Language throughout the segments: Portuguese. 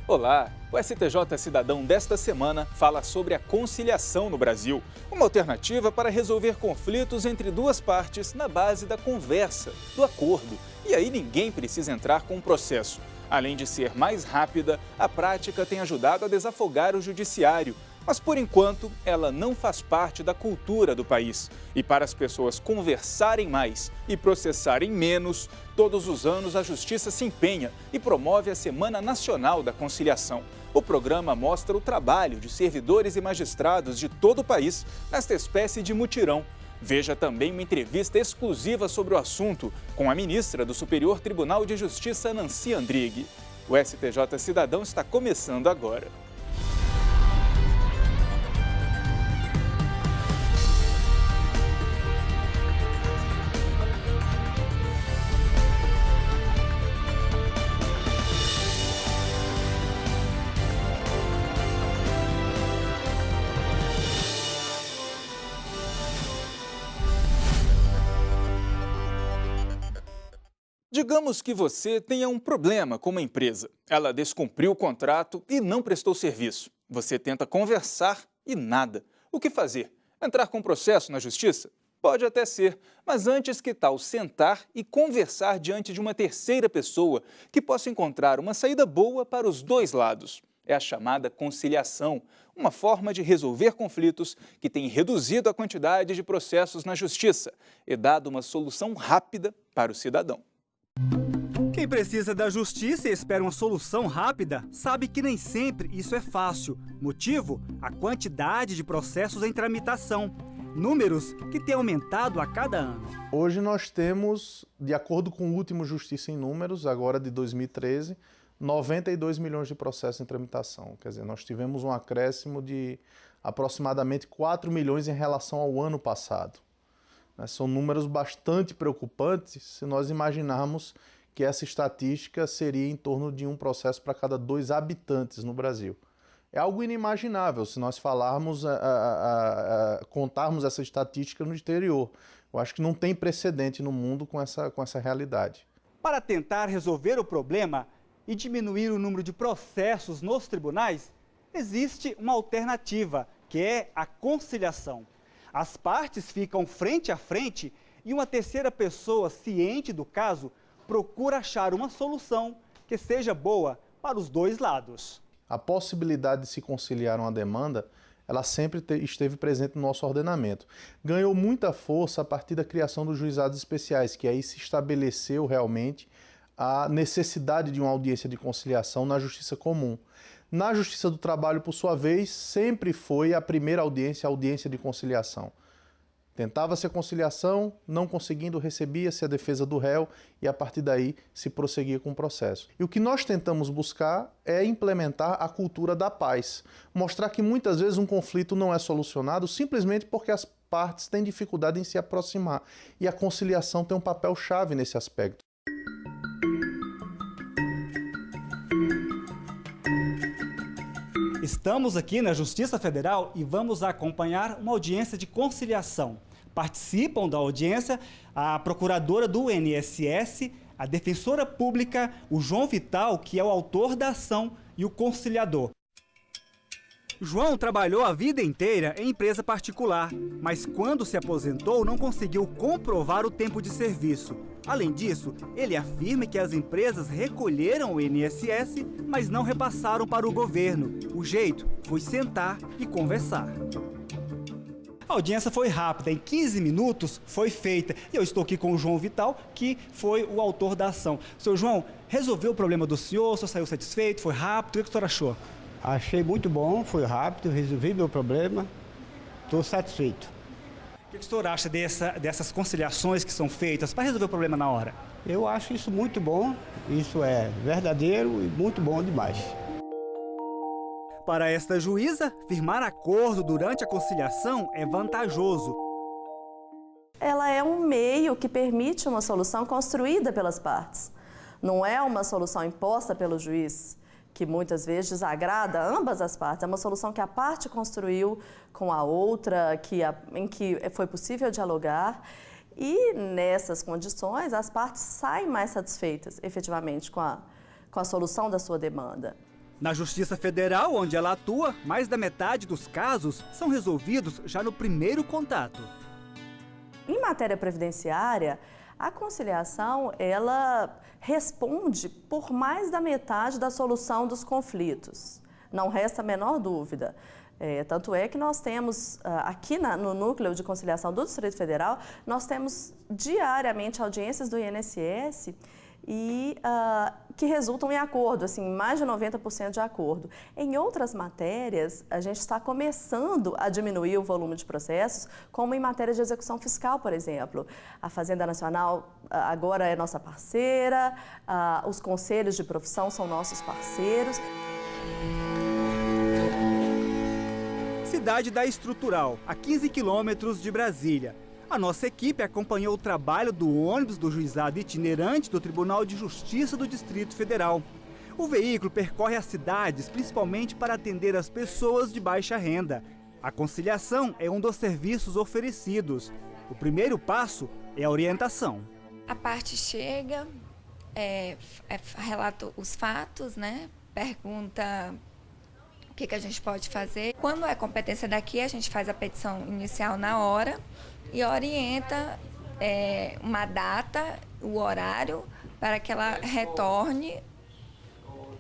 Olá! O STJ Cidadão desta semana fala sobre a conciliação no Brasil, uma alternativa para resolver conflitos entre duas partes na base da conversa, do acordo. E aí ninguém precisa entrar com um processo. Além de ser mais rápida, a prática tem ajudado a desafogar o judiciário. Mas, por enquanto, ela não faz parte da cultura do país. E para as pessoas conversarem mais e processarem menos, todos os anos a Justiça se empenha e promove a Semana Nacional da Conciliação. O programa mostra o trabalho de servidores e magistrados de todo o país nesta espécie de mutirão. Veja também uma entrevista exclusiva sobre o assunto com a ministra do Superior Tribunal de Justiça, Nancy Andrighi. O STJ Cidadão está começando agora. Digamos que você tenha um problema com uma empresa. Ela descumpriu o contrato e não prestou serviço. Você tenta conversar e nada. O que fazer? Entrar com processo na justiça? Pode até ser, mas antes que tal sentar e conversar diante de uma terceira pessoa que possa encontrar uma saída boa para os dois lados. É a chamada conciliação, uma forma de resolver conflitos que tem reduzido a quantidade de processos na justiça e dado uma solução rápida para o cidadão. Quem precisa da justiça e espera uma solução rápida, sabe que nem sempre isso é fácil. Motivo? A quantidade de processos em tramitação. Números que têm aumentado a cada ano. Hoje nós temos, de acordo com o último Justiça em Números, agora de 2013, 92 milhões de processos em tramitação. Quer dizer, nós tivemos um acréscimo de aproximadamente 4 milhões em relação ao ano passado. São números bastante preocupantes se nós imaginarmos que essa estatística seria em torno de um processo para cada 2 habitantes no Brasil. É algo inimaginável se nós falarmos, contarmos essa estatística no exterior. Eu acho que não tem precedente no mundo com essa realidade. Para tentar resolver o problema e diminuir o número de processos nos tribunais, existe uma alternativa, que é a conciliação. As partes ficam frente a frente e uma terceira pessoa ciente do caso procura achar uma solução que seja boa para os dois lados. A possibilidade de se conciliar uma demanda, ela sempre esteve presente no nosso ordenamento. Ganhou muita força a partir da criação dos juizados especiais, que aí se estabeleceu realmente a necessidade de uma audiência de conciliação na Justiça Comum. Na Justiça do Trabalho, por sua vez, sempre foi a primeira audiência, a audiência de conciliação. Tentava-se a conciliação, não conseguindo, recebia-se a defesa do réu e a partir daí se prosseguia com o processo. E o que nós tentamos buscar é implementar a cultura da paz. Mostrar que muitas vezes um conflito não é solucionado simplesmente porque as partes têm dificuldade em se aproximar. E a conciliação tem um papel-chave nesse aspecto. Estamos aqui na Justiça Federal e vamos acompanhar uma audiência de conciliação. Participam da audiência a procuradora do INSS, a defensora pública, o João Vital, que é o autor da ação, e o conciliador. João trabalhou a vida inteira em empresa particular, mas quando se aposentou não conseguiu comprovar o tempo de serviço. Além disso, ele afirma que as empresas recolheram o INSS, mas não repassaram para o governo. O jeito foi sentar e conversar. A audiência foi rápida, em 15 minutos foi feita. E eu estou aqui com o João Vital, que foi o autor da ação. Seu João, resolveu o problema do senhor? O senhor saiu satisfeito? Foi rápido? O que o senhor achou? Achei muito bom, foi rápido, resolvi meu problema, estou satisfeito. O que o senhor acha dessas conciliações que são feitas para resolver o problema na hora? Eu acho isso muito bom, isso é verdadeiro e muito bom demais. Para esta juíza, firmar acordo durante a conciliação é vantajoso. Ela é um meio que permite uma solução construída pelas partes. Não é uma solução imposta pelo juiz, que muitas vezes desagrada ambas as partes. É uma solução que a parte construiu com a outra, em que foi possível dialogar. E nessas condições, as partes saem mais satisfeitas, efetivamente, com a solução da sua demanda. Na Justiça Federal, onde ela atua, mais da metade dos casos são resolvidos já no primeiro contato. Em matéria previdenciária, a conciliação, ela responde por mais da metade da solução dos conflitos. Não resta a menor dúvida. Tanto é que nós temos, aqui no Núcleo de Conciliação do Distrito Federal, nós temos diariamente audiências do INSS que resultam em acordo, assim, mais de 90% de acordo. Em outras matérias, a gente está começando a diminuir o volume de processos, como em matéria de execução fiscal, por exemplo. A Fazenda Nacional agora é nossa parceira, os conselhos de profissão são nossos parceiros. Cidade da Estrutural, a 15 quilômetros de Brasília. A nossa equipe acompanhou o trabalho do ônibus do juizado itinerante do Tribunal de Justiça do Distrito Federal. O veículo percorre as cidades principalmente para atender as pessoas de baixa renda. A conciliação é um dos serviços oferecidos. O primeiro passo é a orientação. A parte chega, relata os fatos, né? Pergunta o que a gente pode fazer. Quando é competência daqui, a gente faz a petição inicial na hora e orienta uma data, o horário, para que ela retorne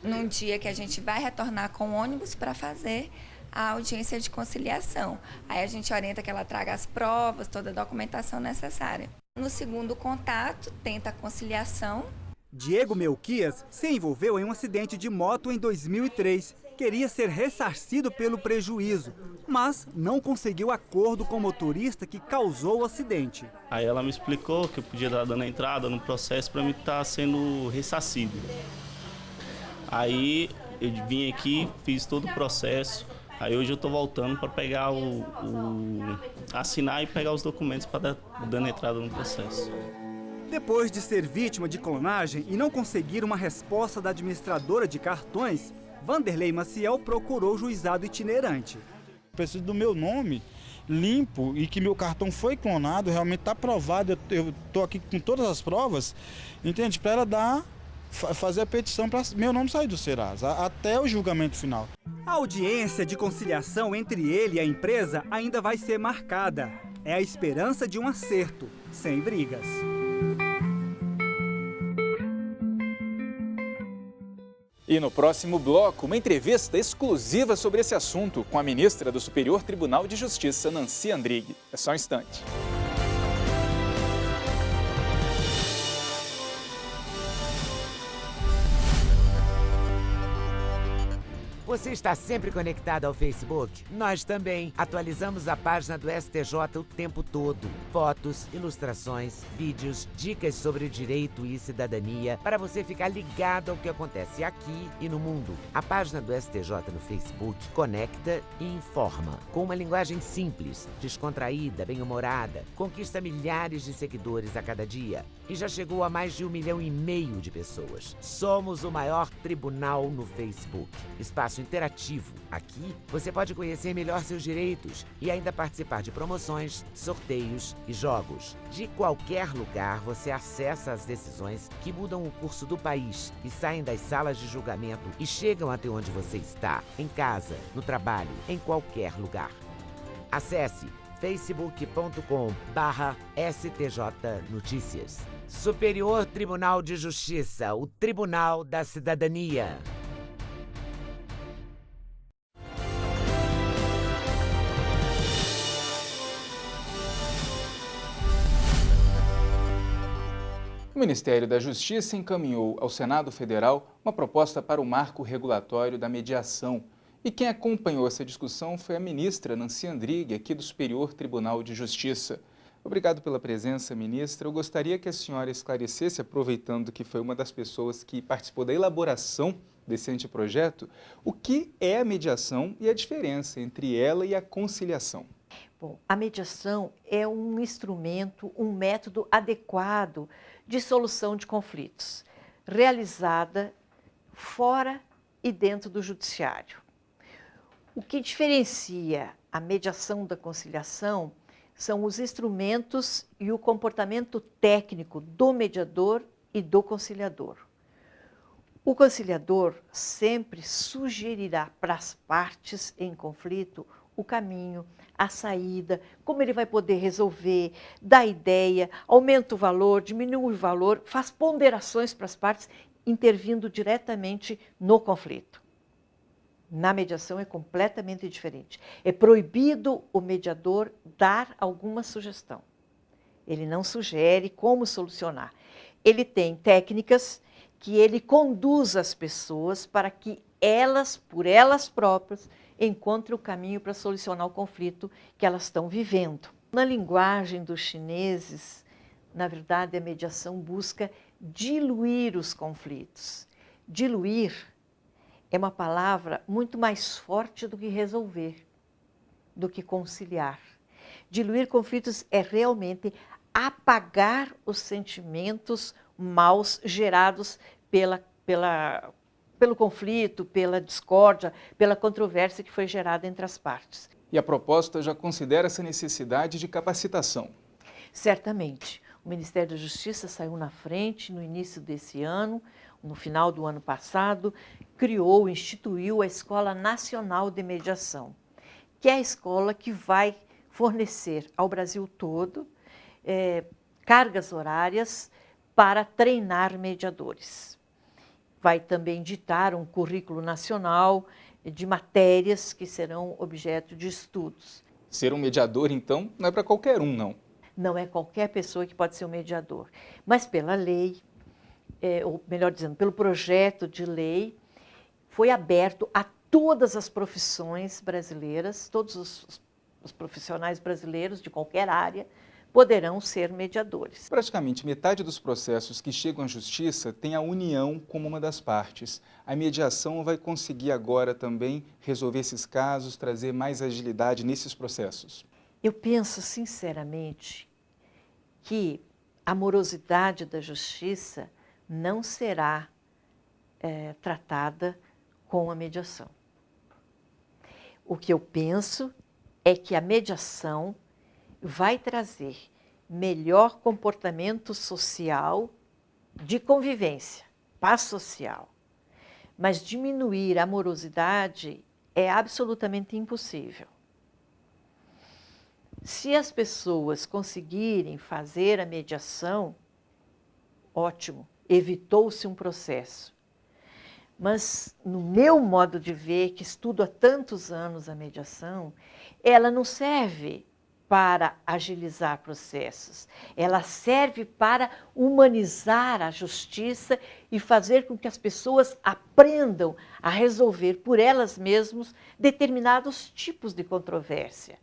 num dia que a gente vai retornar com o ônibus para fazer a audiência de conciliação. Aí a gente orienta que ela traga as provas, toda a documentação necessária. No segundo contato, tenta a conciliação. Diego Melquias se envolveu em um acidente de moto em 2003. Queria ser ressarcido pelo prejuízo, mas não conseguiu acordo com o motorista que causou o acidente. Aí ela me explicou que eu podia estar dando entrada no processo para mim estar sendo ressarcido. Aí eu vim aqui, fiz todo o processo. Aí hoje eu estou voltando para pegar assinar e pegar os documentos para dando entrada no processo. Depois de ser vítima de clonagem e não conseguir uma resposta da administradora de cartões, Vanderlei Maciel procurou o juizado itinerante. Preciso do meu nome limpo e que meu cartão foi clonado, realmente está provado, eu estou aqui com todas as provas, entende? Para ela fazer a petição para meu nome sair do Serasa, até o julgamento final. A audiência de conciliação entre ele e a empresa ainda vai ser marcada. É a esperança de um acerto, sem brigas. E no próximo bloco, uma entrevista exclusiva sobre esse assunto com a ministra do Superior Tribunal de Justiça, Nancy Andrighi. É só um instante. Você está sempre conectado ao Facebook? Nós também. Atualizamos a página do STJ o tempo todo. Fotos, ilustrações, vídeos, dicas sobre direito e cidadania para você ficar ligado ao que acontece aqui e no mundo. A página do STJ no Facebook conecta e informa. Com uma linguagem simples, descontraída, bem-humorada, conquista milhares de seguidores a cada dia e já chegou a mais de 1,5 milhão de pessoas. Somos o maior tribunal no Facebook. Espaço interativo. Aqui você pode conhecer melhor seus direitos e ainda participar de promoções, sorteios e jogos. De qualquer lugar você acessa as decisões que mudam o curso do país e saem das salas de julgamento e chegam até onde você está, em casa, no trabalho, em qualquer lugar. Acesse facebook.com/STJ Notícias. Superior Tribunal de Justiça, o Tribunal da Cidadania. O Ministério da Justiça encaminhou ao Senado Federal uma proposta para o marco regulatório da mediação. E quem acompanhou essa discussão foi a ministra Nancy Andrighi, aqui do Superior Tribunal de Justiça. Obrigado pela presença, ministra. Eu gostaria que a senhora esclarecesse, aproveitando que foi uma das pessoas que participou da elaboração desse anteprojeto, o que é a mediação e a diferença entre ela e a conciliação. Bom, a mediação é um instrumento, um método adequado de solução de conflitos, realizada fora e dentro do judiciário. O que diferencia a mediação da conciliação são os instrumentos e o comportamento técnico do mediador e do conciliador. O conciliador sempre sugerirá para as partes em conflito o caminho, a saída, como ele vai poder resolver, dá ideia, aumenta o valor, diminui o valor, faz ponderações para as partes, intervindo diretamente no conflito. Na mediação é completamente diferente. É proibido o mediador dar alguma sugestão. Ele não sugere como solucionar. Ele tem técnicas que ele conduz as pessoas para que elas, por elas próprias, encontrem o caminho para solucionar o conflito que elas estão vivendo. Na linguagem dos chineses, na verdade, a mediação busca diluir os conflitos. Diluir é uma palavra muito mais forte do que resolver, do que conciliar. Diluir conflitos é realmente apagar os sentimentos maus gerados pelo conflito, pela discórdia, pela controvérsia que foi gerada entre as partes. E a proposta já considera essa necessidade de capacitação? Certamente. O Ministério da Justiça saiu na frente no início desse ano, no final do ano passado, criou, instituiu a Escola Nacional de Mediação, que é a escola que vai fornecer ao Brasil todo cargas horárias para treinar mediadores. Vai também ditar um currículo nacional de matérias que serão objeto de estudos. Ser um mediador, então, não é para qualquer um, não? Não é qualquer pessoa que pode ser um mediador, mas pela lei, ou melhor dizendo, pelo projeto de lei, foi aberto a todas as profissões brasileiras, todos os profissionais brasileiros de qualquer área poderão ser mediadores. Praticamente metade dos processos que chegam à justiça tem a união como uma das partes. A mediação vai conseguir agora também resolver esses casos, trazer mais agilidade nesses processos? Eu penso sinceramente que a morosidade da justiça não será tratada com a mediação. O que eu penso é que a mediação vai trazer melhor comportamento social de convivência, paz social. Mas diminuir a morosidade é absolutamente impossível. Se as pessoas conseguirem fazer a mediação, ótimo, evitou-se um processo. Mas, no meu modo de ver, que estudo há tantos anos a mediação, ela não serve para agilizar processos. Ela serve para humanizar a justiça e fazer com que as pessoas aprendam a resolver por elas mesmas determinados tipos de controvérsia.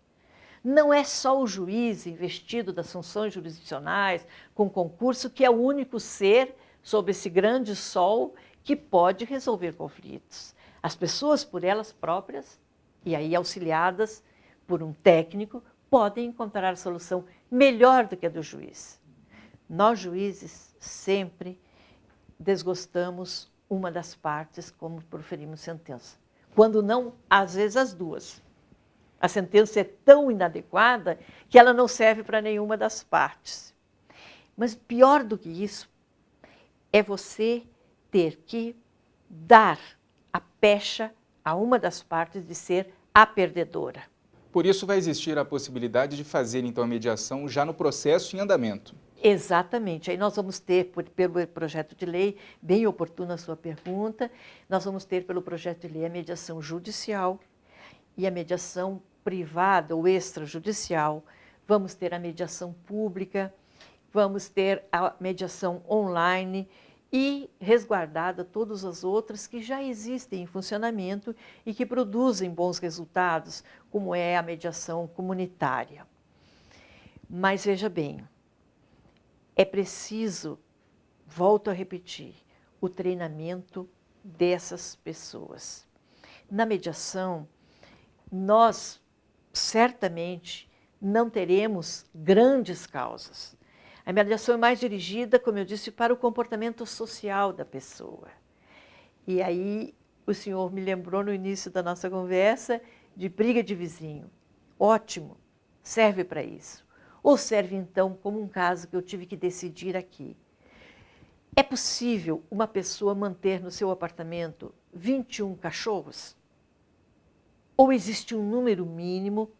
Não é só o juiz investido das funções jurisdicionais, com concurso, que é o único ser sob esse grande sol que pode resolver conflitos. As pessoas, por elas próprias, e aí auxiliadas por um técnico, podem encontrar a solução melhor do que a do juiz. Nós, juízes, sempre desgostamos uma das partes como proferimos sentença. Quando não, às vezes as duas. A sentença é tão inadequada que ela não serve para nenhuma das partes. Mas pior do que isso é você ter que dar a pecha a uma das partes de ser a perdedora. Por isso vai existir a possibilidade de fazer então a mediação já no processo em andamento. Exatamente. Aí nós vamos ter, pelo projeto de lei, bem oportuna a sua pergunta, nós vamos ter pelo projeto de lei a mediação judicial e a mediação privada ou extrajudicial, vamos ter a mediação pública, vamos ter a mediação online e resguardada todas as outras que já existem em funcionamento e que produzem bons resultados, como é a mediação comunitária. Mas veja bem, é preciso, volto a repetir, o treinamento dessas pessoas. Na mediação, nós certamente não teremos grandes causas. A mediação é mais dirigida, como eu disse, para o comportamento social da pessoa. E aí o senhor me lembrou no início da nossa conversa de briga de vizinho. Ótimo, serve para isso. Ou serve então como um caso que eu tive que decidir aqui. É possível uma pessoa manter no seu apartamento 21 cachorros? Ou existe um número mínimo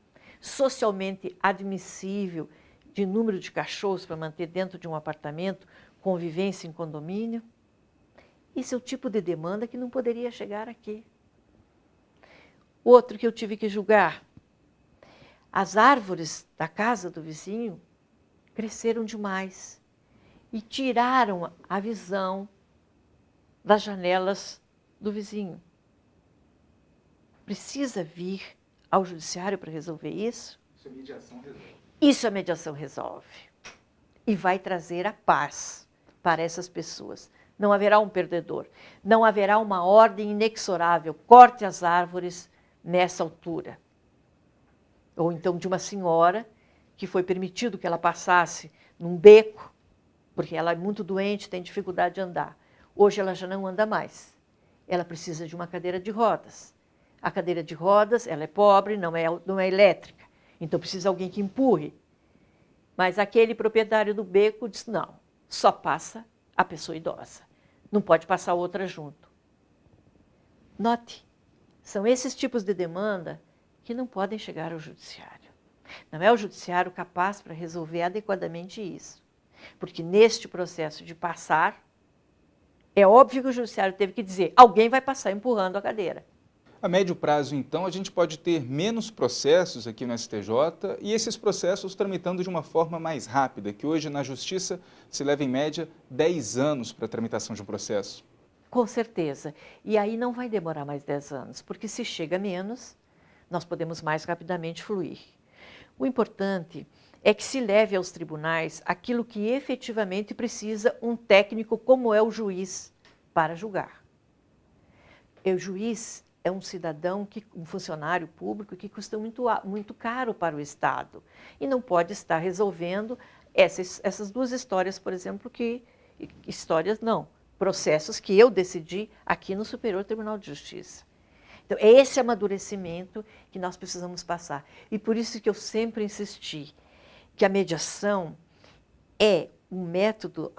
socialmente admissível de número de cachorros para manter dentro de um apartamento, convivência em condomínio? Esse é o tipo de demanda que não poderia chegar aqui. Outro que eu tive que julgar. As árvores da casa do vizinho cresceram demais e tiraram a visão das janelas do vizinho. Precisa vir ao judiciário para resolver isso? Isso a mediação resolve. Isso a mediação resolve. E vai trazer a paz para essas pessoas. Não haverá um perdedor. Não haverá uma ordem inexorável. Corte as árvores nessa altura. Ou então de uma senhora que foi permitido que ela passasse num beco, porque ela é muito doente, tem dificuldade de andar. Hoje ela já não anda mais. Ela precisa de uma cadeira de rodas. A cadeira de rodas, ela é pobre, não é elétrica. Então precisa de alguém que empurre. Mas aquele proprietário do beco diz, não, só passa a pessoa idosa. Não pode passar outra junto. Note, são esses tipos de demanda que não podem chegar ao judiciário. Não é o judiciário capaz para resolver adequadamente isso. Porque neste processo de passar, é óbvio que o judiciário teve que dizer, alguém vai passar empurrando a cadeira. A médio prazo, então, a gente pode ter menos processos aqui no STJ e esses processos tramitando de uma forma mais rápida, que hoje na Justiça se leva em média 10 anos para a tramitação de um processo. Com certeza. E aí não vai demorar mais 10 anos, porque se chega menos, nós podemos mais rapidamente fluir. O importante é que se leve aos tribunais aquilo que efetivamente precisa um técnico como é o juiz para julgar. O juiz é um cidadão, um funcionário público que custa muito caro para o Estado e não pode estar resolvendo essas duas histórias, por exemplo, processos que eu decidi aqui no Superior Tribunal de Justiça. Então, é esse amadurecimento que nós precisamos passar. E por isso que eu sempre insisti que a mediação é um método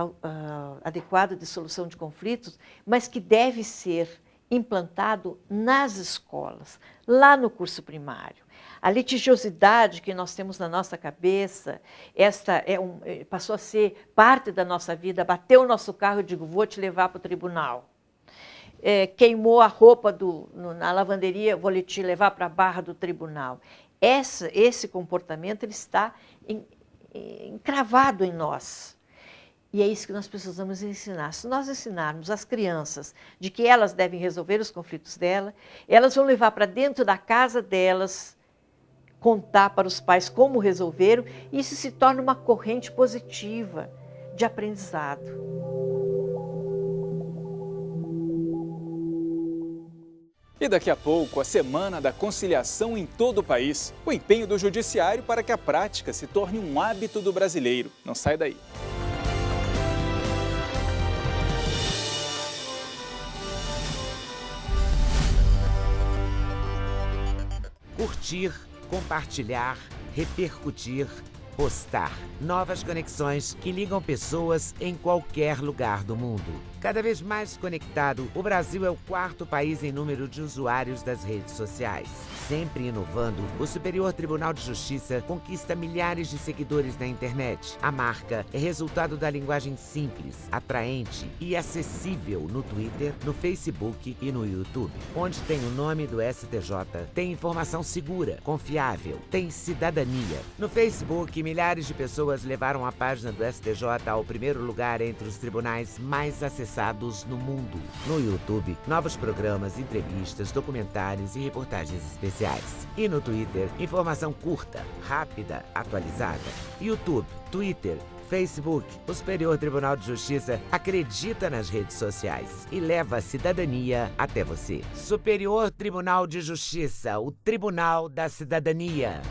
adequado de solução de conflitos, mas que deve ser implantado nas escolas, lá no curso primário. A litigiosidade que nós temos na nossa cabeça, passou a ser parte da nossa vida. Bateu o nosso carro, eu digo, vou te levar para o tribunal. Queimou a roupa na lavanderia, vou te levar para a barra do tribunal. Esse comportamento ele está encravado em nós. E é isso que nós precisamos ensinar. Se nós ensinarmos as crianças de que elas devem resolver os conflitos dela, elas vão levar para dentro da casa delas, contar para os pais como resolveram, e isso se torna uma corrente positiva de aprendizado. E daqui a pouco, a Semana da Conciliação em todo o país. O empenho do Judiciário para que a prática se torne um hábito do brasileiro. Não sai daí. Curtir, compartilhar, repercutir, postar. Novas conexões que ligam pessoas em qualquer lugar do mundo. Cada vez mais conectado, o Brasil é o 4º país em número de usuários das redes sociais. Sempre inovando, o Superior Tribunal de Justiça conquista milhares de seguidores na internet. A marca é resultado da linguagem simples, atraente e acessível no Twitter, no Facebook e no YouTube. Onde tem o nome do STJ, tem informação segura, confiável, tem cidadania. No Facebook, milhares de pessoas levaram a página do STJ ao primeiro lugar entre os tribunais mais acessados no mundo. No YouTube, novos programas, entrevistas, documentários e reportagens especiais. E no Twitter, informação curta, rápida, atualizada. YouTube, Twitter, Facebook, o Superior Tribunal de Justiça acredita nas redes sociais e leva a cidadania até você. Superior Tribunal de Justiça, o Tribunal da Cidadania.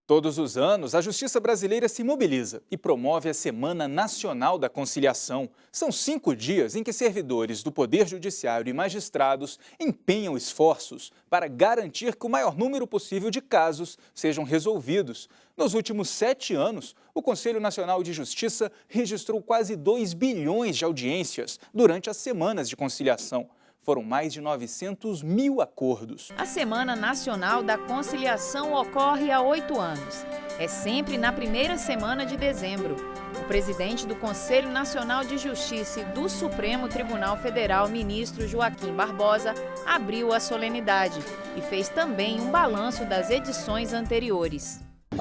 Todos os anos, a Justiça Brasileira se mobiliza e promove a Semana Nacional da Conciliação. São 5 dias em que servidores do Poder Judiciário e magistrados empenham esforços para garantir que o maior número possível de casos sejam resolvidos. Nos últimos 7 anos, o Conselho Nacional de Justiça registrou quase 2 bilhões de audiências durante as semanas de conciliação. Foram mais de 900 mil acordos. A Semana Nacional da Conciliação ocorre há 8 anos. É sempre na primeira semana de dezembro. O presidente do Conselho Nacional de Justiça e do Supremo Tribunal Federal, ministro Joaquim Barbosa, abriu a solenidade e fez também um balanço das edições anteriores.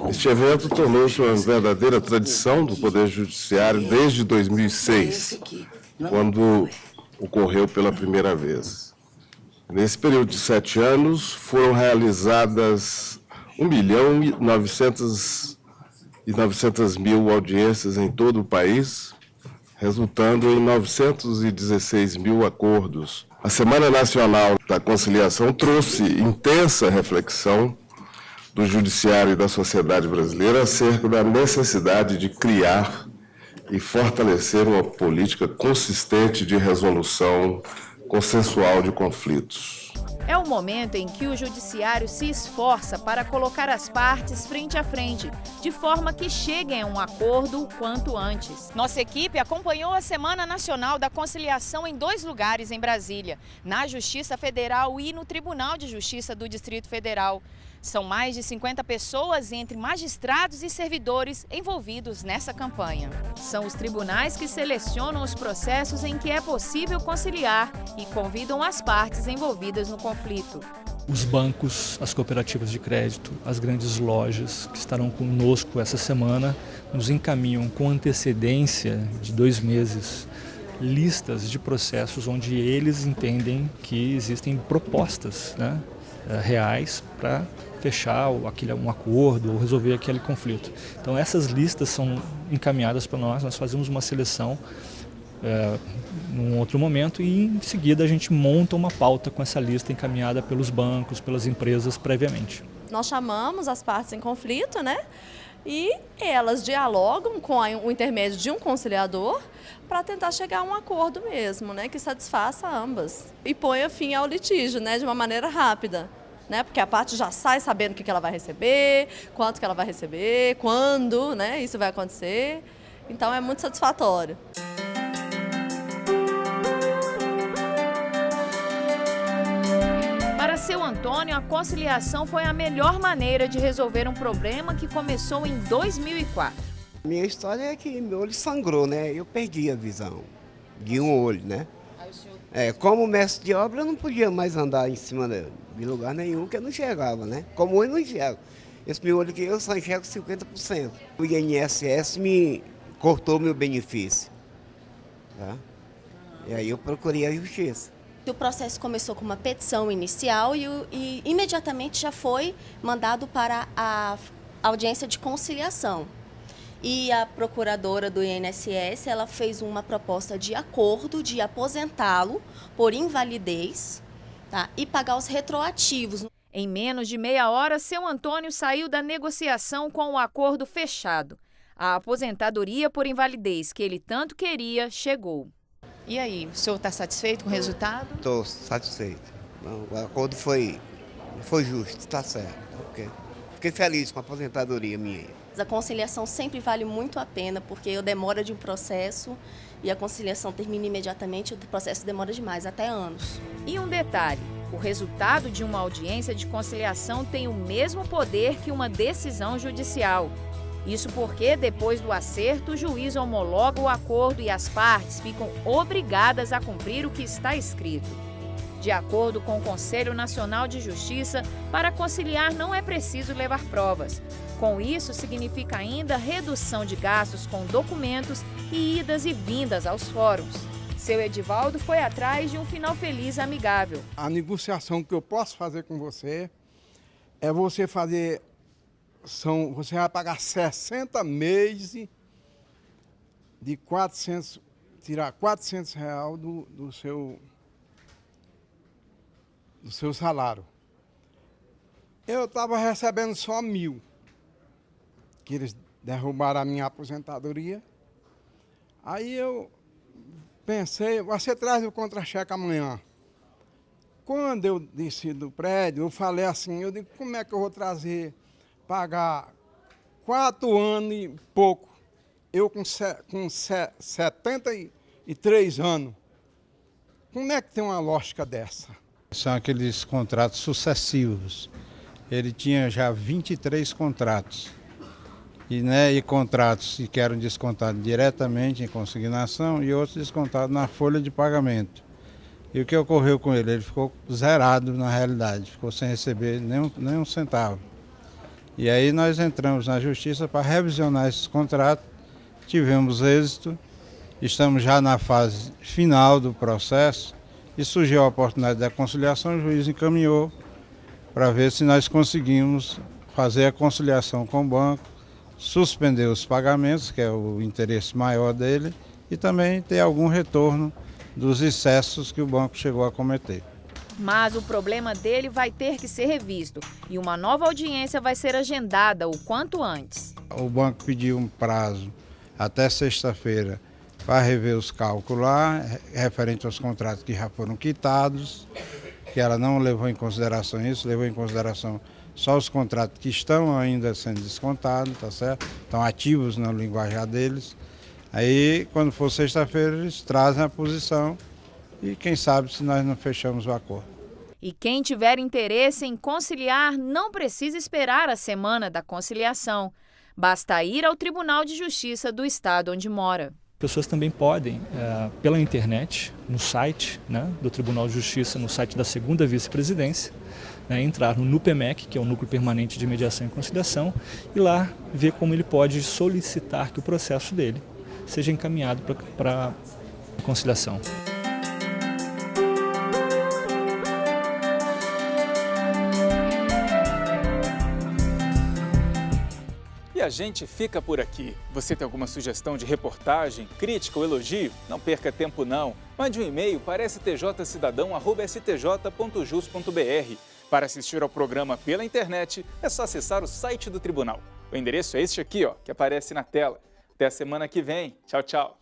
Este evento tornou-se uma verdadeira tradição do Poder Judiciário desde 2006, quando ocorreu pela primeira vez. Nesse período de 7 anos, foram realizadas 1.900.000 audiências em todo o país, resultando em 916 mil acordos. A Semana Nacional da Conciliação trouxe intensa reflexão do Judiciário e da sociedade brasileira acerca da necessidade de criar e fortalecer uma política consistente de resolução consensual de conflitos. É o momento em que o Judiciário se esforça para colocar as partes frente a frente, de forma que cheguem a um acordo o quanto antes. Nossa equipe acompanhou a Semana Nacional da Conciliação em 2 lugares em Brasília, na Justiça Federal e no Tribunal de Justiça do Distrito Federal. São mais de 50 pessoas, entre magistrados e servidores, envolvidos nessa campanha. São os tribunais que selecionam os processos em que é possível conciliar e convidam as partes envolvidas no conflito. Os bancos, as cooperativas de crédito, as grandes lojas que estarão conosco essa semana nos encaminham com antecedência de 2 meses listas de processos onde eles entendem que existem propostas, reais para fechar um acordo ou resolver aquele conflito. Então essas listas são encaminhadas para nós fazemos uma seleção num outro momento e em seguida a gente monta uma pauta com essa lista encaminhada pelos bancos, pelas empresas previamente. Nós chamamos as partes em conflito, e elas dialogam com o intermédio de um conciliador para tentar chegar a um acordo mesmo, que satisfaça ambas e ponha fim ao litígio, de uma maneira rápida. Porque a parte já sai sabendo o que ela vai receber, quanto que ela vai receber, quando isso vai acontecer. Então é muito satisfatório. Para seu Antônio, a conciliação foi a melhor maneira de resolver um problema que começou em 2004. Minha história é que meu olho sangrou, Eu perdi a visão de um olho, Como mestre de obra, eu não podia mais andar em cima de lugar nenhum, porque eu não enxergava, Como eu não enxergo. Esse meu olho aqui, eu só enxergo 50%. O INSS me cortou meu benefício, E aí eu procurei a justiça. O processo começou com uma petição inicial e imediatamente já foi mandado para a audiência de conciliação. E a procuradora do INSS, ela fez uma proposta de acordo de aposentá-lo por invalidez, e pagar os retroativos. Em menos de meia hora, seu Antônio saiu da negociação com o acordo fechado. A aposentadoria por invalidez que ele tanto queria chegou. E aí, o senhor está satisfeito com o resultado? Estou satisfeito. O acordo foi justo, está certo. Fiquei feliz com a aposentadoria minha. A conciliação sempre vale muito a pena, porque a demora de um processo e a conciliação termina imediatamente, o processo demora demais, até anos. E um detalhe, o resultado de uma audiência de conciliação tem o mesmo poder que uma decisão judicial. Isso porque, depois do acerto, o juiz homologa o acordo e as partes ficam obrigadas a cumprir o que está escrito. De acordo com o Conselho Nacional de Justiça, para conciliar não é preciso levar provas. Com isso, significa ainda redução de gastos com documentos e idas e vindas aos fóruns. Seu Edivaldo foi atrás de um final feliz e amigável. A negociação que eu posso fazer com você é você fazer... Você vai pagar 60 meses de 400, tirar R$400 do seu salário. Eu estava recebendo só 1.000. que eles derrubaram a minha aposentadoria. Aí eu pensei, você traz o contra-cheque amanhã. Quando eu desci do prédio, eu falei assim, eu digo, como é que eu vou pagar 4 anos e pouco, eu com 73 anos. Como é que tem uma lógica dessa? São aqueles contratos sucessivos. Ele tinha já 23 contratos. E contratos que eram descontados diretamente em consignação e outros descontados na folha de pagamento. E o que ocorreu com ele? Ele ficou zerado na realidade, ficou sem receber nem um centavo. E aí nós entramos na justiça para revisionar esses contratos, tivemos êxito, estamos já na fase final do processo e surgiu a oportunidade da conciliação, o juiz encaminhou para ver se nós conseguimos fazer a conciliação com o banco, suspender os pagamentos, que é o interesse maior dele, e também ter algum retorno dos excessos que o banco chegou a cometer. Mas o problema dele vai ter que ser revisto e uma nova audiência vai ser agendada o quanto antes. O banco pediu um prazo até sexta-feira para rever os cálculos lá, referente aos contratos que já foram quitados, que ela não levou em consideração isso, levou em consideração só os contratos que estão ainda sendo descontados, tá certo? Estão ativos no linguajar deles. Aí, quando for sexta-feira, eles trazem a posição e quem sabe se nós não fechamos o acordo. E quem tiver interesse em conciliar não precisa esperar a semana da conciliação. Basta ir ao Tribunal de Justiça do estado onde mora. Pessoas também podem, pela internet, no site do Tribunal de Justiça, no site da 2ª Vice-Presidência, entrar no NUPEMEC, que é o Núcleo Permanente de Mediação e Conciliação, e lá ver como ele pode solicitar que o processo dele seja encaminhado para conciliação. E a gente fica por aqui. Você tem alguma sugestão de reportagem, crítica ou elogio? Não perca tempo não. Mande um e-mail para stjcidadão@stj.jus.br. Para assistir ao programa pela internet, é só acessar o site do tribunal. O endereço é este aqui, que aparece na tela. Até a semana que vem. Tchau, tchau.